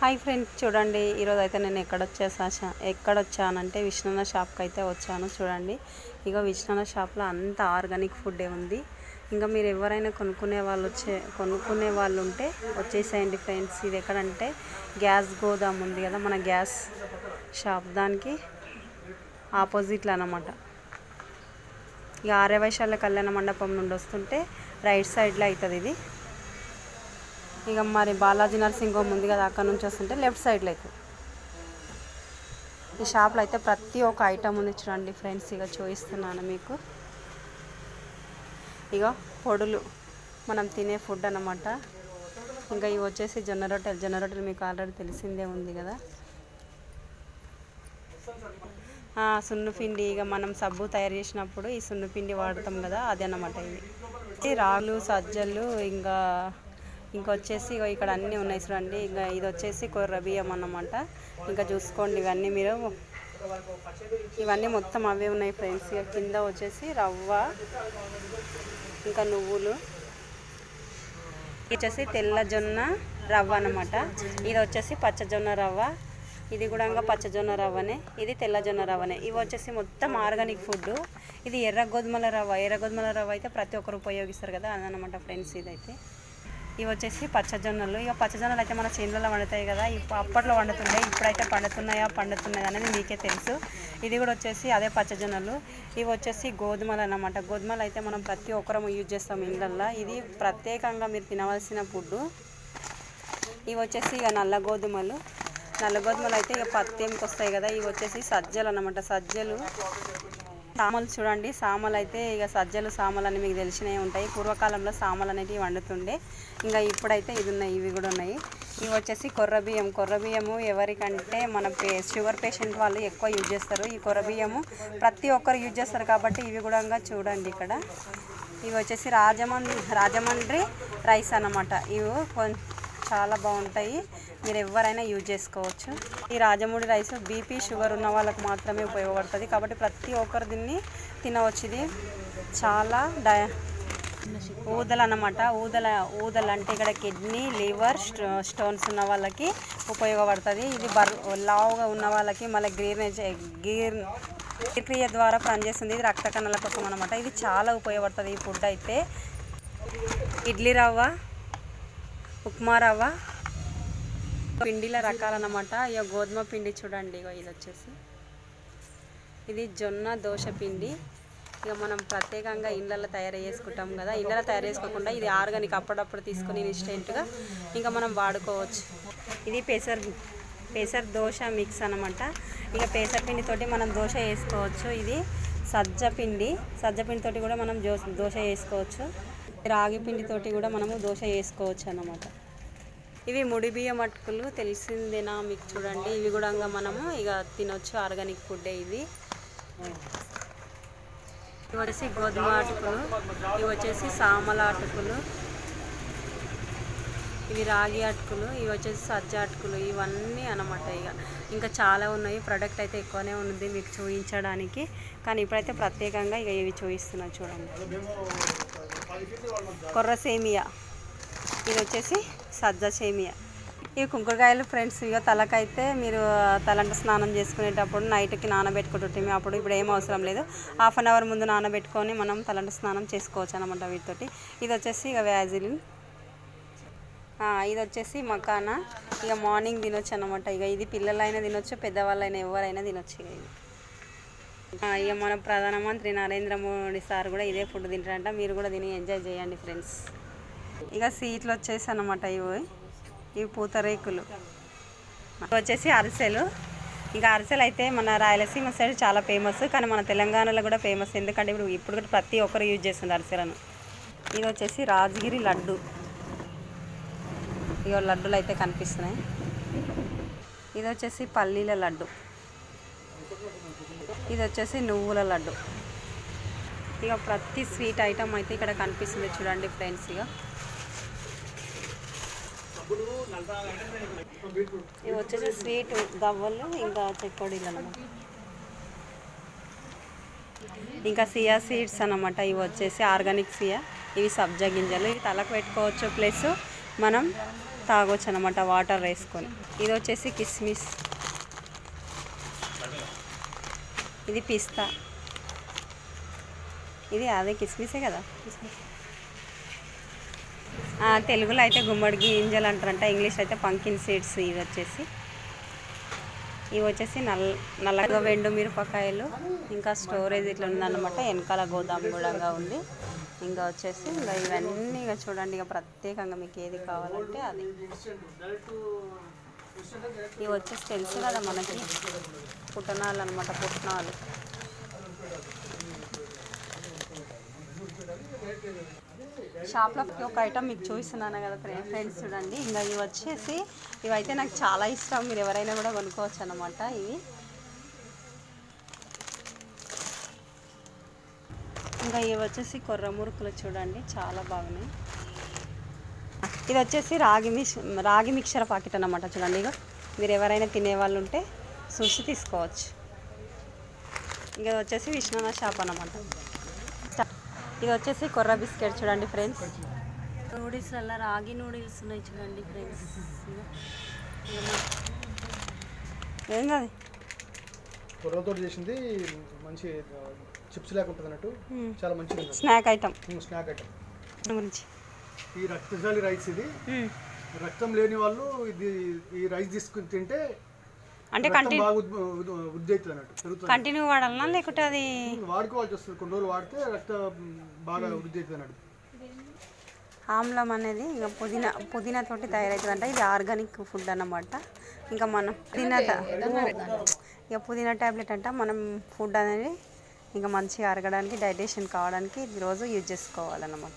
Hi friends, చూడండి ఈరోజు అయితే నేను ఎక్కడొచ్చానంటే విష్ణున్న షాప్కి అయితే వచ్చాను. చూడండి ఇక విష్ణున్న షాప్లో అంత ఆర్గానిక్ ఫుడ్డే ఉంది. ఇంకా మీరు ఎవరైనా కొనుక్కునే వాళ్ళు ఉంటే వచ్చేసేయండి ఫ్రెండ్స్. ఇది ఎక్కడంటే గ్యాస్ గోదాం ఉంది కదా, మన గ్యాస్ షాప్ దానికి ఆపోజిట్లో అన్నమాట. ఇక ఆర్యవైశాల్య కళ్యాణ మండపం నుండి వస్తుంటే రైట్ సైడ్లో అవుతుంది ఇది. ఇక మరి బాలాజీ నర్సింగ్ హోమ్ ఉంది కదా, అక్కడ నుంచి వస్తుంటే లెఫ్ట్ సైడ్లో అవుతుంది. ఈ షాప్లో అయితే ప్రతి ఒక్క ఐటమ్ ఉంది చూడండి ఫ్రెండ్స్. ఇక చూపిస్తున్నాను మీకు. ఇక పొడులు మనం తినే ఫుడ్ అన్నమాట. ఇంకా ఇవి వచ్చేసి జొన్న రొట్టెలు మీకు ఆల్రెడీ తెలిసిందే ఉంది కదా. సున్నుపిండి, ఇక మనం సబ్బు తయారు చేసినప్పుడు ఈ సున్నుపిండి వాడతాం కదా, అది అన్నమాట. ఇది రాగులు, సజ్జలు, ఇంకా వచ్చేసి ఇక్కడ అన్నీ ఉన్నాయి చూడండి. ఇంకా ఇది వచ్చేసి కొర్ర బియ్యం అన్నమాట. ఇంకా చూసుకోండి ఇవన్నీ మొత్తం అవే ఉన్నాయి ఫ్రెండ్స్. ఇక కింద వచ్చేసి రవ్వ, ఇంకా నువ్వులు, వచ్చేసి తెల్ల జొన్న రవ్వ అన్నమాట. ఇది వచ్చేసి పచ్చజొన్న రవ్వ, ఇది కూడా ఇంకా పచ్చజొన్న రవ్వనే, ఇది తెల్ల జొన్న రవ్వనే. ఇవి వచ్చేసి మొత్తం ఆర్గానిక్ ఫుడ్. ఇది ఎర్ర గోధుమల రవ్వ అయితే ప్రతి ఒక్కరు ఉపయోగిస్తారు కదా, అదనమాట ఫ్రెండ్స్. ఇదైతే ఇవి వచ్చేసి పచ్చజొన్నలు. ఇక పచ్చజొన్నలు అయితే మన చేనులలో వండుతాయి కదా, అప్పట్లో వండుతుండే, ఇప్పుడైతే పండుతున్నాయి అనేది మీకే తెలుసు. ఇది కూడా వచ్చేసి అదే పచ్చజొన్నలు. ఇవి వచ్చేసి గోధుమలు అన్నమాట. గోధుమలు అయితే మనం ప్రతి ఒక్కరం యూజ్ చేస్తాం ఇళ్ళల్లో. ఇది ప్రత్యేకంగా మీరు తినవలసిన ఫుడ్. ఇవి వచ్చేసి ఇక నల్ల గోధుమలు అయితే ఇక పత్తేంకి వస్తాయి కదా. ఇవి వచ్చేసి సజ్జలు అన్నమాట. సజ్జలు సామలు చూడండి. సామలు అయితే ఇక సామలు అని మీకు తెలిసినవి ఉంటాయి. పూర్వకాలంలో సామలు అనేటివి వండుతుండే. ఇంకా ఇప్పుడైతే ఇవి కూడా ఉన్నాయి. ఇవి వచ్చేసి కొర్ర బియ్యము ఎవరికంటే మన షుగర్ పేషెంట్ వాళ్ళు ఎక్కువ యూజ్ చేస్తారు. ఈ కొర్ర బియ్యము ప్రతి ఒక్కరు యూజ్ చేస్తారు కాబట్టి ఇవి కూడా చూడండి ఇక్కడ. ఇవి వచ్చేసి రాజమండ్రి రైస్ అన్నమాట. ఇవి చాలా బాగుంటాయి, మీరు ఎవరైనా యూజ్ చేసుకోవచ్చు. ఈ రాజమండ్రి రైస్ బీపీ షుగర్ ఉన్న వాళ్ళకు మాత్రమే ఉపయోగపడుతుంది కాబట్టి ప్రతి ఒక్కరు దీన్ని తినవచ్చు. ఇది చాలా ఊదలు అన్నమాట. ఊదలు అంటే ఇక్కడ కిడ్నీ, లివర్ స్టోన్స్ ఉన్న వాళ్ళకి ఉపయోగపడుతుంది. ఇది లావుగా ఉన్న వాళ్ళకి మళ్ళీ క్రియ ద్వారా పనిచేస్తుంది. ఇది రక్త కణాల కోసం అన్నమాట. ఇది చాలా ఉపయోగపడుతుంది ఈ ఫుడ్ అయితే. ఇడ్లీ రవ్వ, ఉప్మా రవ్వ, పిండిల రకాలన్నమాట. ఇక గోధుమ పిండి చూడండి. ఇది వచ్చేసి ఇది జొన్న దోశ పిండి. ఇక మనం ప్రత్యేకంగా ఇళ్ళల్లో తయారు చేసుకుంటాం కదా, ఇళ్ళలో తయారు చేసుకోకుండా ఇది ఆర్గానిక్ అప్పుడప్పుడు తీసుకుని ఇన్స్టెంట్గా ఇంకా మనం వాడుకోవచ్చు. ఇది పెసర్ దోశ మిక్స్ అన్నమాట. ఇక పెసర పిండితోటి మనం దోశ వేసుకోవచ్చు. ఇది సజ్జపిండితోటి కూడా మనం దోశ వేసుకోవచ్చు. రాగి పిండితోటి కూడా మనము దోశ వేసుకోవచ్చు అన్నమాట. ఇవి ముడి బియ్యం అటుకులు తెలిసిందేనా మీకు. చూడండి ఇవి కూడా మనము ఇక తినొచ్చు, ఆర్గానిక్ ఫుడ్డే ఇది. ఇవి వచ్చేసి గోధుమ అటుకులు, ఇవి వచ్చేసి సామల అటుకులు, ఇవి రాగి అటుకులు, ఇవి వచ్చేసి సజ్జ అటుకులు, ఇవన్నీ అన్నమాట. ఇంకా చాలా ఉన్నాయి. ప్రోడక్ట్ అయితే ఎక్కువనే ఉంది మీకు చూపించడానికి, కానీ ఇప్పుడైతే ప్రత్యేకంగా ఇక ఇవి చూపిస్తున్నాను చూడండి. కొర్ర సేమియా, ఇది వచ్చేసి సజ్జ సేమియా. ఇవి కుంకుడుకాయలు ఫ్రెండ్స్. ఇక తలకైతే మీరు తలంట స్నానం చేసుకునేటప్పుడు నైట్కి నానబెట్టుకుంటుంటే అప్పుడు ఇప్పుడు ఏం అవసరం లేదు, హాఫ్ అన్ అవర్ ముందు నానబెట్టుకొని మనం తలంట స్నానం చేసుకోవచ్చు అనమాట వీటితోటి. ఇది వచ్చేసి ఇక వ్యాజిలిన్, ఇది వచ్చేసి మకానా. ఇక మార్నింగ్ తినొచ్చు అనమాట. ఇక ఇది పిల్లలైనా తినొచ్చు, పెద్దవాళ్ళైనా ఎవరైనా తినొచ్చు. ఇక మన ప్రధానమంత్రి నరేంద్ర మోడీ సార్ కూడా ఇదే ఫుడ్ తింటారంట. మీరు కూడా తిని ఎంజాయ్ చేయండి ఫ్రెండ్స్. ఇక సీట్లు వచ్చేసి అన్నమాట. ఇవి పూతరేకులు. ఇవి వచ్చేసి అరిసెలు. ఇంకా అరిసెలు అయితే మన రాయలసీమ సైడ్ చాలా ఫేమస్, కానీ మన తెలంగాణలో కూడా ఫేమస్. ఎందుకంటే ఇప్పుడు కూడా ప్రతి ఒక్కరు యూజ్ చేస్తుంది అరిసెలను. ఇది వచ్చేసి రాజగిరి లడ్డు. ఇక లడ్డులు అయితే కనిపిస్తున్నాయి. ఇది వచ్చేసి పల్లీల లడ్డు, ఇది వచ్చేసి నువ్వుల లడ్డు. ఇక ప్రతి స్వీట్ ఐటమ్ అయితే ఇక్కడ కనిపిస్తుంది చూడండి ఫ్రెండ్స్. ఇవి వచ్చేసి స్వీట్ గవ్వలు, ఇంకా చెకోడీలు అన్నమాట. ఇంకా సియా సీడ్స్ అన్నమాట. ఇవి వచ్చేసి ఆర్గానిక్ సియా, ఇవి సబ్జా గింజలు. ఇవి తలకు పెట్టుకోవచ్చు, ప్లస్ మనం తాగొచ్చు అనమాట వాటర్ వేసుకొని. ఇది వచ్చేసి కిస్మిస్, ఇది పిస్తా, ఇది అదే కిస్మిసే కదా. తెలుగులో అయితే గుమ్మడి గింజలు అంటారంట, ఇంగ్లీష్ అయితే పంకిన్ సీడ్స్. ఇవి వచ్చేసి నల్లగా వెండు మిరపకాయలు, ఇంకా స్టోరేజ్ ఇట్లా ఉందన్నమాట. వెనకాల గోదాం కూడా ఉంది. ఇంకా వచ్చేసి ఇంకా ఇవన్నీ ఇక చూడండి, ఇక ప్రత్యేకంగా మీకు ఏది కావాలంటే అది. ఇవి వచ్చేసి తెలుసు కదా మనకి పుట్నాలు అనమాట, పుట్నాలు. షాప్లో ఒక ఐటమ్ మీకు చూపిస్తున్నాను కదా ఫ్రెండ్స్, చూడండి. ఇంకా ఇవి వచ్చేసి ఇవైతే నాకు చాలా ఇష్టం, మీరు ఎవరైనా కూడా కొనుక్కోవచ్చు అన్నమాట. ఇవి ఇంకా ఇవి వచ్చేసి కొర్ర మురుకులు చూడండి, చాలా బాగున్నాయి. ఇది వచ్చేసి రాగి మిక్చర్ ప్యాకెట్ అన్నమాట. చూడండి, ఇక మీరు ఎవరైనా తినేవాళ్ళు ఉంటే చూసి తీసుకోవచ్చు. ఇంకా వచ్చేసి విష్ణునాథ్ షాప్ అన్నమాట. ఇది వచ్చేసి కొర్ర బిస్కెట్ చూడండి ఫ్రెండ్స్. నూడిల్స్లలో రాగి నూడిల్స్ ఉన్నాయి చూడండి ఫ్రెండ్స్. ఏం కాదు, కొర్రతో చేసింది, మంచి చిప్స్ లాగా ఉంటుంది అన్నట్టు, చాలా మంచిది. స్నాక్ ఐటమ్ గురించి ఈ రక్తశాలి రైస్, ఇది రక్తం లేని వాళ్ళు ఈ రైస్ తీసుకుని తింటే అంటే కంటిన్యూ వాడాలన్నా లేకుంటే అది వాడుకోవాల్సి వస్తుంది. కొన్ని రోజులు వాడితే రక్తం బాగా వృద్ధి అవుతుంది అన్నట్టు. ఆమ్లం అనేది ఇంకా పుదీనా తోటి తయారవుతుందంట. ఇది ఆర్గానిక్ ఫుడ్ అన్నమాట. ఇంకా మనం పుదీనా ట్యాబ్లెట్ అంట. మనం ఫుడ్ అనేది ఇంకా మంచిగా అరగడానికి, డైజెషన్ కావడానికి ఇది రోజు యూజ్ చేసుకోవాలన్నమాట.